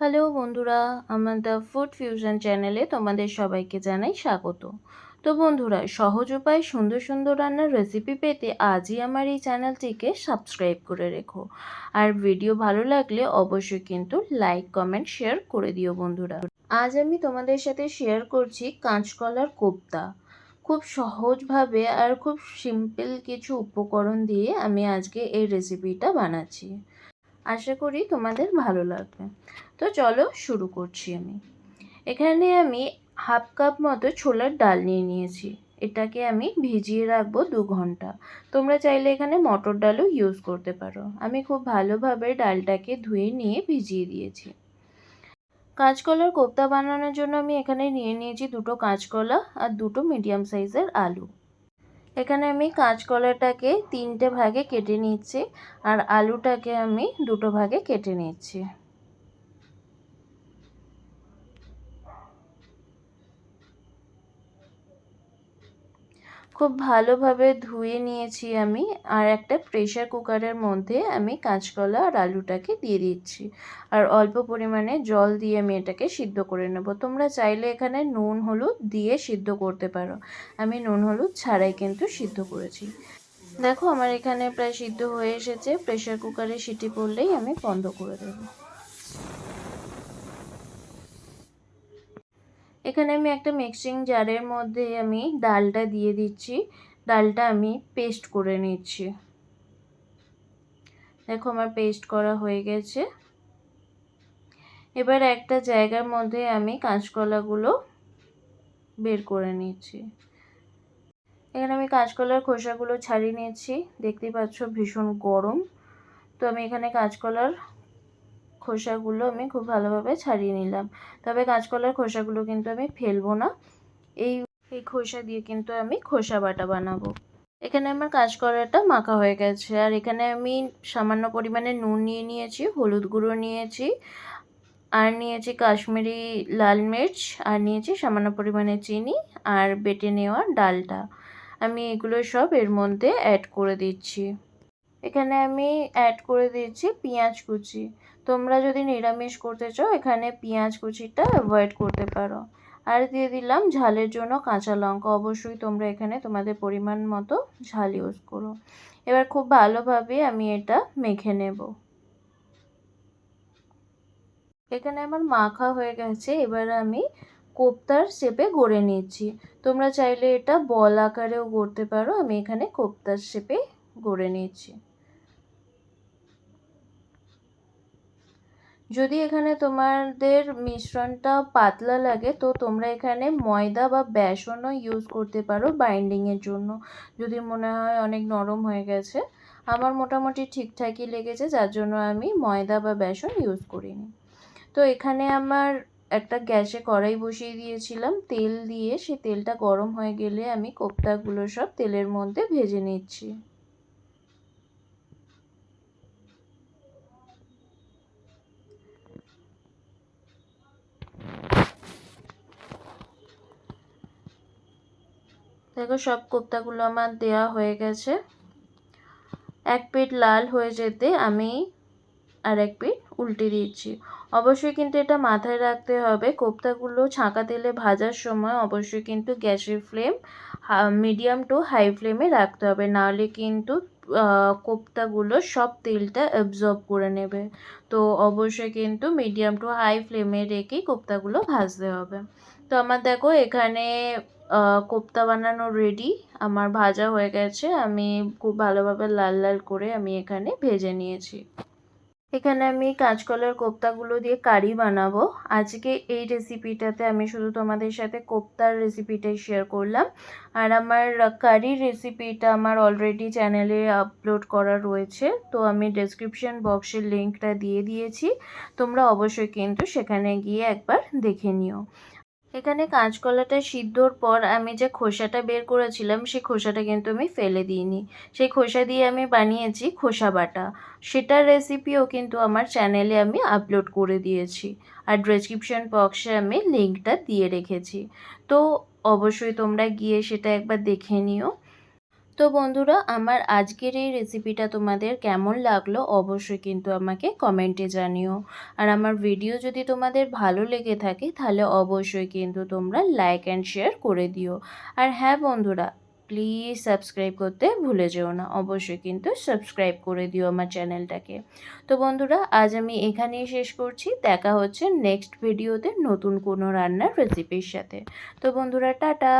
Hello বন্ধুরা, আমার the food fusion চ্যানেলে তোমাদের সবাইকে জানাই স্বাগত। তো বন্ধুরা, সহজ উপায়ে সুন্দর সুন্দর রান্নার রেসিপি পেতে আজই আমার এই চ্যানেলটিকে সাবস্ক্রাইব করে রেখো। আর ভিডিও ভালো লাগলে অবশ্যই কিন্তু লাইক, কমেন্ট, শেয়ার করে দিও বন্ধুরা। আজ আমি তোমাদের সাথে শেয়ার করছি কাঁচকলার কোপ্তা। খুব সহজভাবে আর খুব সিম্পল কিছু উপকরণ দিয়ে আমি আজকে এই রেসিপিটা বানাচ্ছি। আশা করি তোমাদের ভালো লাগবে। তো চলো শুরু করছি আমি। এখানে আমি হাফ কাপ মতো ছোলার ডাল নিয়ে নিয়েছি। এটাকে আমি ভিজিয়ে রাখবো 2 ঘন্টা। তোমরা চাইলে এখানে মটর ডালও ইউজ করতে পারো। আমি খুব ভালোভাবে ডালটাকে ধুয়ে নিয়ে ভিজিয়ে দিয়েছি। কাঁচকলার কোপ্তা বানানোর জন্য আমি এখানে নিয়ে নিয়েছি 2টো কাঁচকলা আর 2টো মিডিয়াম সাইজের আলু। এখানে আমি কাঁচকলাটাকে 3টে ভাগে কেটে নিচ্ছি আর আলুটাকে আমি 2টো ভাগে কেটে নিচ্ছি। খুব ভালোভাবে ধুয়ে নিয়েছি আমি। আর একটা প্রেশার কুকারের মধ্যে আমি কাঁচকলা আর আলুটাকে দিয়ে দিচ্ছি আর অল্প পরিমাণে জল দিয়ে আমি এটাকে সিদ্ধ করে নেব। তোমরা চাইলে এখানে নুন হলুদ দিয়ে সিদ্ধ করতে পারো। আমি নুন হলুদ ছাড়াই কিন্তু সিদ্ধ করেছি। দেখো আমার এখানে প্রায় সিদ্ধ হয়ে এসেছে। প্রেশার কুকারে সিটি পড়লেই আমি বন্ধ করে দেবো। এখানে আমি একটা মিক্সিং জারের মধ্যে আমি ডালটা দিয়ে দিচ্ছি। ডালটা আমি পেস্ট করে নিচ্ছি। দেখো আমার পেস্ট করা হয়ে গেছে। এবার একটা জায়গার মধ্যে আমি কাঁচকলাগুলো বের করে নিচ্ছি। এখানে আমি কাঁচকলার খোসাগুলো ছাড়িয়ে নিয়েছি। দেখতেই পাচ্ছ ভীষণ গরম। তো আমি এখানে কাঁচকলার খোসাগুলো আমি খুব ভালোভাবে ছাড়িয়ে নিলাম। তবে কাঁচকলার খোসাগুলো কিন্তু আমি ফেলবো না। এই খোসা দিয়ে কিন্তু আমি খোসা বাটা বানাবো। এখানে আমার কাঁচকলাটা মাখা হয়ে গেছে। আর এখানে আমি সামান্য পরিমাণে নুন নিয়ে নিয়েছি, হলুদ গুঁড়ো নিয়েছি, আর নিয়েছি কাশ্মীরি লাল মির্চ, আর নিয়েছি সামান্য পরিমাণে চিনি আর বেটে নেওয়া ডালটা। আমি এগুলো সব এর মধ্যে অ্যাড করে দিচ্ছি। এখানে আমি অ্যাড করে দিচ্ছি পেঁয়াজ কুচি। তোমরা যদি নিরামিষ করতে চাও এখানে পেঁয়াজ কুচিটা অ্যাভয়েড করতে পারো। আর দিয়ে দিলাম ঝালের জন্য কাঁচা লঙ্কা। অবশ্যই তোমরা এখানে তোমাদের পরিমাণ মতো ঝাল ইউজ করো। এবার খুব ভালোভাবে আমি এটা মেখে নেব। এখানে আমার মাখা হয়ে গেছে। এবার আমি কোপ্তার শেপে গড়ে নিচ্ছি। তোমরা চাইলে এটা বল আকারেও গড়তে পারো। আমি এখানে কোপ্তার শেপে গড়ে নিচ্ছি। যদি এখানে তোমাদের মিশ্রণটা পাতলা লাগে তো তোমরা এখানে ময়দা বা বেসনও ইউজ করতে পারো বাইন্ডিংয়ের জন্য। যদি মনে হয় অনেক নরম হয়ে গেছে, আমার মোটামুটি ঠিকঠাকই লেগেছে, যার জন্য আমি ময়দা বা বেসন ইউজ করিনি। তো এখানে আমার একটা গ্যাসে কড়াই বসিয়ে দিয়েছিলাম তেল দিয়ে। সেই তেলটা গরম হয়ে গেলে আমি কোপ্তাগুলো সব তেলের মধ্যে ভেজে নিচ্ছি। দেখো সব কোপ্তাগুলো আমার দেওয়া হয়ে গেছে। এক পিঠ লাল হয়ে যেতে আমি আর এক পিঠ উল্টে দিচ্ছি। অবশ্যই কিন্তু এটা মাথায় রাখতে হবে, কোপ্তাগুলো ছাঁকা তেলে ভাজার সময় অবশ্যই কিন্তু গ্যাসের ফ্লেম মিডিয়াম টু হাই ফ্লেমে রাখতে হবে, নাহলে কিন্তু কোপ্তাগুলো সব তেলটা অ্যাবজর্ব করে নেবে। তো অবশ্যই কিন্তু মিডিয়াম টু হাই ফ্লেমে রেখেই কোপ্তাগুলো ভাজতে হবে। তো আমার দেখো এখানে কোপ্তা বানানো রেডি। আমার ভাজা হয়ে গেছে। আমি খুব ভালোভাবে লাল লাল করে আমি এখানে ভেজে নিয়েছি। এখানে আমি কাঁচকলার কোপ্তাগুলো দিয়ে কারি বানাবো। আজকে এই রেসিপিটাতে আমি শুধু তোমাদের সাথে কোপ্তার রেসিপিটাই শেয়ার করলাম। আর আমার কারির রেসিপিটা আমার অলরেডি চ্যানেলে আপলোড করা রয়েছে। তো আমি ডেসক্রিপশন বক্সের লিঙ্কটা দিয়ে দিয়েছি। তোমরা অবশ্যই কিন্তু সেখানে গিয়ে একবার দেখে নিও। এখানে কাঁচকলাটা সিদ্ধর পর আমি যে খোসাটা বের করেছিলাম সেই খোসাটা কিন্তু আমি ফেলে দিইনি। সেই খোসা দিয়ে আমি বানিয়েছি খোসা বাটা। সেটার রেসিপিও কিন্তু আমার চ্যানেলে আমি আপলোড করে দিয়েছি। আর ডেসক্রিপশন বক্সে আমি লিঙ্কটা দিয়ে রেখেছি। তো অবশ্যই তোমরা গিয়ে সেটা একবার দেখে নিও। তো বন্ধুরা, আমার আজকের এই রেসিপিটা তোমাদের কেমন লাগলো অবশ্যই কিন্তু আমাকে কমেন্টে জানিও। আর আমার ভিডিও যদি তোমাদের ভালো লেগে থাকে তাহলে অবশ্যই কিন্তু তোমরা লাইক অ্যান্ড শেয়ার করে দিও। আর হ্যাঁ বন্ধুরা, প্লিজ সাবস্ক্রাইব করতে ভুলে যেও না, অবশ্যই কিন্তু সাবস্ক্রাইব করে দিও আমার চ্যানেলটাকে। তো বন্ধুরা, আজ আমি এখানেই শেষ করছি। দেখা হচ্ছে নেক্সট ভিডিওতে নতুন কোনো রান্নার রেসিপির সাথে। তো বন্ধুরা, টাটা।